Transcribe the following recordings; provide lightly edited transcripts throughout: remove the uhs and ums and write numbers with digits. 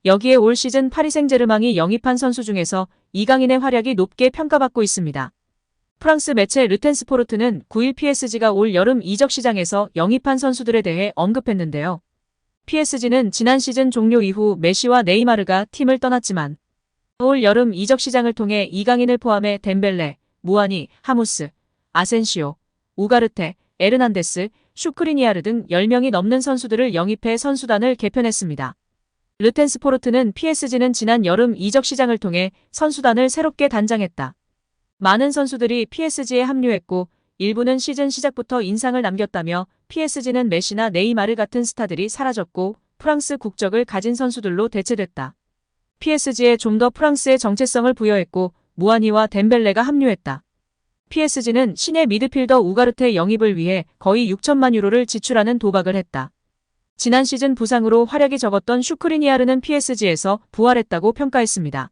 여기에 올 시즌 파리 생제르맹이 영입한 선수 중에서 이강인의 활약이 높게 평가받고 있습니다. 프랑스 매체 르텐스포르트는 9일 PSG가 올 여름 이적 시장에서 영입한 선수들에 대해 언급했는데요. PSG는 지난 시즌 종료 이후 메시와 네이마르가 팀을 떠났지만 올 여름 이적 시장을 통해 이강인을 포함해 덴벨레, 무아니, 하무스, 아센시오, 우가르테, 에르난데스, 슈크리니아르 등 10명이 넘는 선수들을 영입해 선수단을 개편했습니다. 르텐스포르트는 PSG는 지난 여름 이적 시장을 통해 선수단을 새롭게 단장했다. 많은 선수들이 PSG에 합류했고 일부는 시즌 시작부터 인상을 남겼다며 PSG는 메시나 네이마르 같은 스타들이 사라졌고 프랑스 국적을 가진 선수들로 대체됐다. PSG에 좀 더 프랑스의 정체성을 부여했고 무아니와 덴벨레가 합류했다. PSG는 신예 미드필더 우가르테 영입을 위해 거의 6천만 유로를 지출하는 도박을 했다. 지난 시즌 부상으로 활약이 적었던 슈크리니아르는 PSG에서 부활했다고 평가했습니다.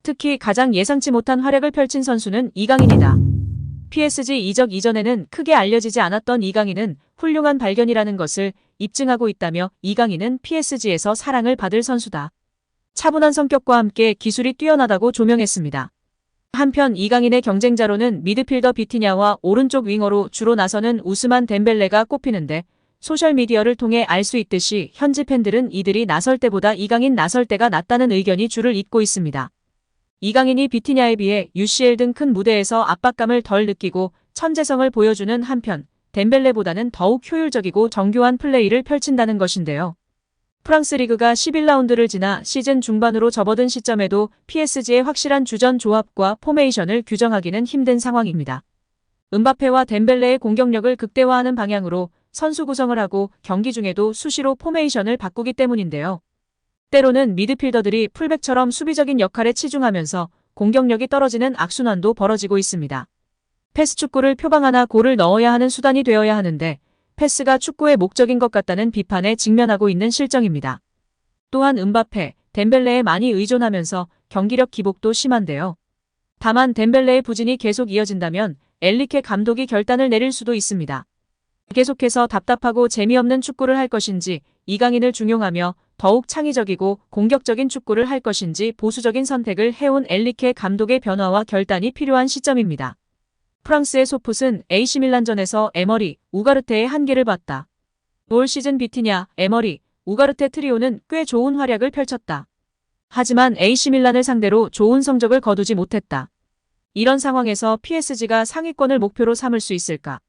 특히 가장 예상치 못한 활약을 펼친 선수는 이강인이다. PSG 이적 이전에는 크게 알려지지 않았던 이강인은 훌륭한 발견이라는 것을 입증하고 있다며 이강인은 PSG에서 사랑을 받을 선수다. 차분한 성격과 함께 기술이 뛰어나다고 조명했습니다. 한편 이강인의 경쟁자로는 미드필더 비티냐와 오른쪽 윙어로 주로 나서는 우스만 덴벨레가 꼽히는데 소셜미디어를 통해 알 수 있듯이 현지 팬들은 이들이 나설 때보다 이강인 나설 때가 낫다는 의견이 줄을 잇고 있습니다. 이강인이 비티냐에 비해 UCL 등 큰 무대에서 압박감을 덜 느끼고 천재성을 보여주는 한편 덴벨레보다는 더욱 효율적이고 정교한 플레이를 펼친다는 것인데요. 프랑스 리그가 11라운드를 지나 시즌 중반으로 접어든 시점에도 PSG의 확실한 주전 조합과 포메이션을 규정하기는 힘든 상황입니다. 음바페와 덴벨레의 공격력을 극대화하는 방향으로 선수 구성을 하고 경기 중에도 수시로 포메이션을 바꾸기 때문인데요. 때로는 미드필더들이 풀백처럼 수비적인 역할에 치중하면서 공격력이 떨어지는 악순환도 벌어지고 있습니다. 패스 축구를 표방하나 골을 넣어야 하는 수단이 되어야 하는데 패스가 축구의 목적인 것 같다는 비판에 직면하고 있는 실정입니다. 또한 음바페, 덴벨레에 많이 의존하면서 경기력 기복도 심한데요. 다만 덴벨레의 부진이 계속 이어진다면 엔리케 감독이 결단을 내릴 수도 있습니다. 계속해서 답답하고 재미없는 축구를 할 것인지 이강인을 중용하며 더욱 창의적이고 공격적인 축구를 할 것인지 보수적인 선택을 해온 엔리케 감독의 변화와 결단이 필요한 시점입니다. 프랑스의 소풋은 AC밀란전에서 에머리, 우가르테의 한계를 봤다. 올 시즌 비티냐, 에머리, 우가르테 트리오는 꽤 좋은 활약을 펼쳤다. 하지만 AC밀란을 상대로 좋은 성적을 거두지 못했다. 이런 상황에서 PSG가 상위권을 목표로 삼을 수 있을까?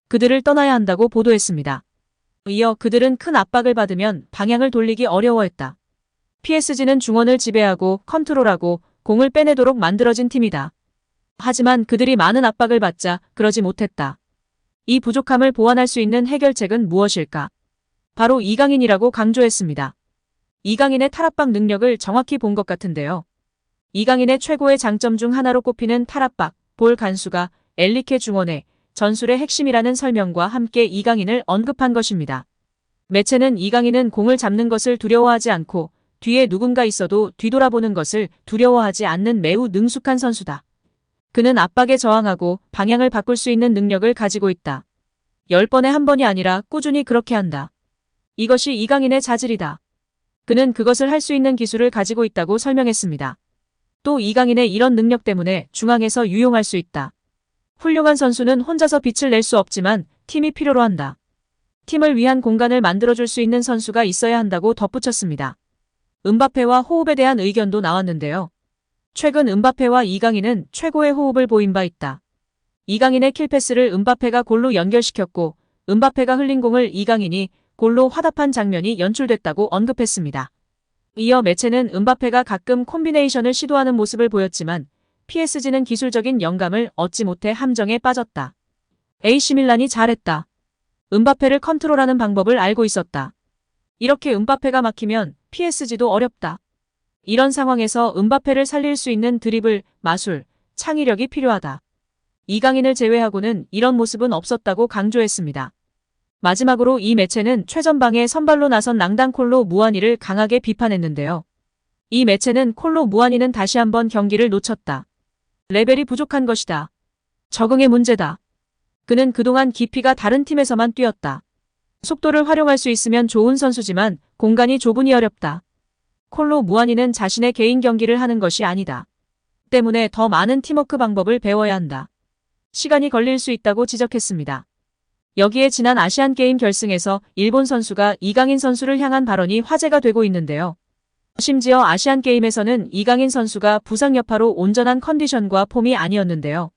그들을 떠나야 한다고 보도했습니다. 이어 그들은 큰 압박을 받으면 방향을 돌리기 어려워했다. PSG는 중원을 지배하고 컨트롤하고 공을 빼내도록 만들어진 팀이다. 하지만 그들이 많은 압박을 받자 그러지 못했다. 이 부족함을 보완할 수 있는 해결책은 무엇일까? 바로 이강인이라고 강조했습니다. 이강인의 탈압박 능력을 정확히 본 것 같은데요. 이강인의 최고의 장점 중 하나로 꼽히는 탈압박, 볼 간수가 엔리케 중원의 전술의 핵심이라는 설명과 함께 이강인을 언급한 것입니다. 매체는 이강인은 공을 잡는 것을 두려워하지 않고 뒤에 누군가 있어도 뒤돌아보는 것을 두려워하지 않는 매우 능숙한 선수다. 그는 압박에 저항하고 방향을 바꿀 수 있는 능력을 가지고 있다. 10번에 한 번이 아니라 꾸준히 그렇게 한다. 이것이 이강인의 자질이다. 그는 그것을 할 수 있는 기술을 가지고 있다고 설명했습니다. 또 이강인의 이런 능력 때문에 중앙에서 유용할 수 있다. 훌륭한 선수는 혼자서 빛을 낼 수 없지만 팀이 필요로 한다. 팀을 위한 공간을 만들어줄 수 있는 선수가 있어야 한다고 덧붙였습니다. 음바페와 호흡에 대한 의견도 나왔는데요. 최근 음바페와 이강인은 최고의 호흡을 보인 바 있다. 이강인의 킬패스를 음바페가 골로 연결시켰고 음바페가 흘린 공을 이강인이 골로 화답한 장면이 연출됐다고 언급했습니다. 이어 매체는 음바페가 가끔 콤비네이션을 시도하는 모습을 보였지만 PSG는 기술적인 영감을 얻지 못해 함정에 빠졌다. AC밀란이 잘했다. 음바페를 컨트롤하는 방법을 알고 있었다. 이렇게 음바페가 막히면 PSG도 어렵다. 이런 상황에서 음바페를 살릴 수 있는 드리블, 마술, 창의력이 필요하다. 이강인을 제외하고는 이런 모습은 없었다고 강조했습니다. 마지막으로 이 매체는 최전방에 선발로 나선 낭당 콜로 무아니를 강하게 비판했는데요. 이 매체는 콜로 무아니는 다시 한번 경기를 놓쳤다. 레벨이 부족한 것이다. 적응의 문제다. 그는 그동안 깊이가 다른 팀에서만 뛰었다. 속도를 활용할 수 있으면 좋은 선수지만 공간이 좁으니 어렵다. 콜로 무안이는 자신의 개인 경기를 하는 것이 아니다. 때문에 더 많은 팀워크 방법을 배워야 한다. 시간이 걸릴 수 있다고 지적했습니다. 여기에 지난 아시안게임 결승에서 일본 선수가 이강인 선수를 향한 발언이 화제가 되고 있는데요. 심지어 아시안게임에서는 이강인 선수가 부상 여파로 온전한 컨디션과 폼이 아니었는데요.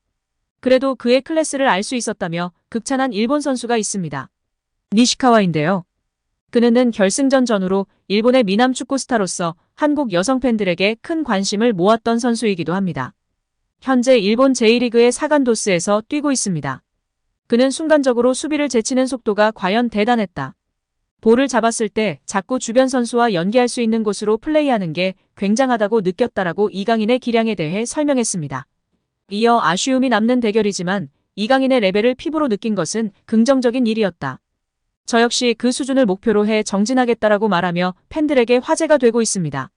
그래도 그의 클래스를 알 수 있었다며 극찬한 일본 선수가 있습니다. 니시카와인데요. 그는 결승전 전후로 일본의 미남 축구 스타로서 한국 여성 팬들에게 큰 관심을 모았던 선수이기도 합니다. 현재 일본 제1리그의 사간도스에서 뛰고 있습니다. 그는 순간적으로 수비를 제치는 속도가 과연 대단했다. 볼을 잡았을 때 자꾸 주변 선수와 연계할 수 있는 곳으로 플레이하는 게 굉장하다고 느꼈다라고 이강인의 기량에 대해 설명했습니다. 이어 아쉬움이 남는 대결이지만 이강인의 레벨을 피부로 느낀 것은 긍정적인 일이었다. 저 역시 그 수준을 목표로 해 정진하겠다라고 말하며 팬들에게 화제가 되고 있습니다.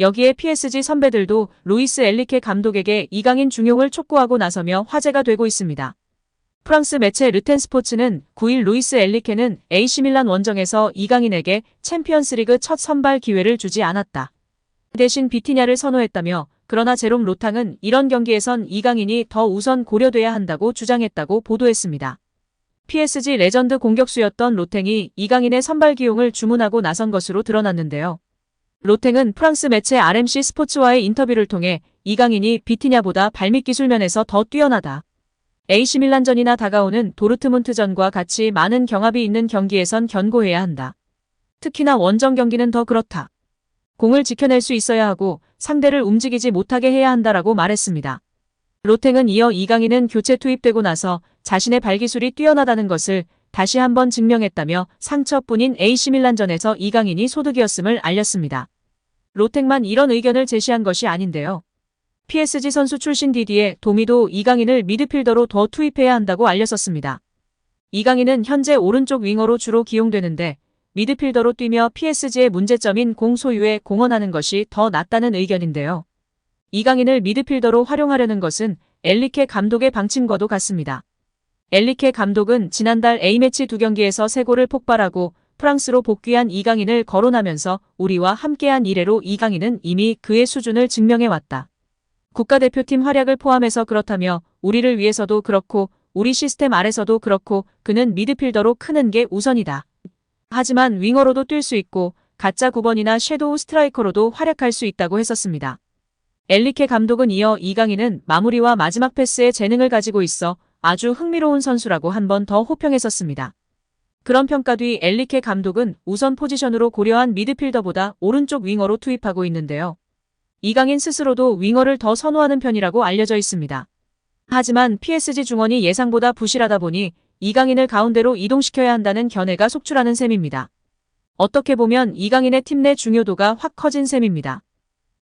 여기에 PSG 선배들도 루이스 엘리케 감독에게 이강인 중용을 촉구하고 나서며 화제가 되고 있습니다. 프랑스 매체 르텐스포츠는 9일 루이스 엘리케는 AC밀란 원정에서 이강인에게 챔피언스리그 첫 선발 기회를 주지 않았다. 대신 비티냐를 선호했다며 그러나 제롬 로탕은 이런 경기에선 이강인이 더 우선 고려돼야 한다고 주장했다고 보도했습니다. PSG 레전드 공격수였던 로탱이 이강인의 선발 기용을 주문하고 나선 것으로 드러났는데요. 로탱은 프랑스 매체 RMC 스포츠와의 인터뷰를 통해 이강인이 비티냐보다 발밑 기술 면에서 더 뛰어나다. AC밀란전이나 다가오는 도르트문트전과 같이 많은 경합이 있는 경기에선 견고해야 한다. 특히나 원정 경기는 더 그렇다. 공을 지켜낼 수 있어야 하고 상대를 움직이지 못하게 해야 한다라고 말했습니다. 로탱은 이어 이강인은 교체 투입되고 나서 자신의 발기술이 뛰어나다는 것을 다시 한번 증명했다며 상처뿐인 AC밀란전에서 이강인이 소득이었음을 알렸습니다. 로탱만 이런 의견을 제시한 것이 아닌데요. PSG 선수 출신 디디에 도미도 이강인을 미드필더로 더 투입해야 한다고 알렸었습니다. 이강인은 현재 오른쪽 윙어로 주로 기용되는데 미드필더로 뛰며 PSG의 문제점인 공 소유에 공헌하는 것이 더 낫다는 의견인데요. 이강인을 미드필더로 활용하려는 것은 엘리케 감독의 방침과도 같습니다. 엘리케 감독은 지난달 A매치 2경기에서 3골을 폭발하고 프랑스로 복귀한 이강인을 거론하면서 우리와 함께한 이래로 이강인은 이미 그의 수준을 증명해왔다. 국가대표팀 활약을 포함해서 그렇다며 우리를 위해서도 그렇고 우리 시스템 아래서도 그렇고 그는 미드필더로 크는 게 우선이다. 하지만 윙어로도 뛸 수 있고 가짜 9번이나 섀도우 스트라이커로도 활약할 수 있다고 했었습니다. 엘리케 감독은 이어 이강인은 마무리와 마지막 패스의 재능을 가지고 있어 아주 흥미로운 선수라고 한 번 더 호평했었습니다. 그런 평가 뒤 엘리케 감독은 우선 포지션으로 고려한 미드필더보다 오른쪽 윙어로 투입하고 있는데요. 이강인 스스로도 윙어를 더 선호하는 편이라고 알려져 있습니다. 하지만 PSG 중원이 예상보다 부실하다 보니 이강인을 가운데로 이동시켜야 한다는 견해가 속출하는 셈입니다. 어떻게 보면 이강인의 팀 내 중요도가 확 커진 셈입니다.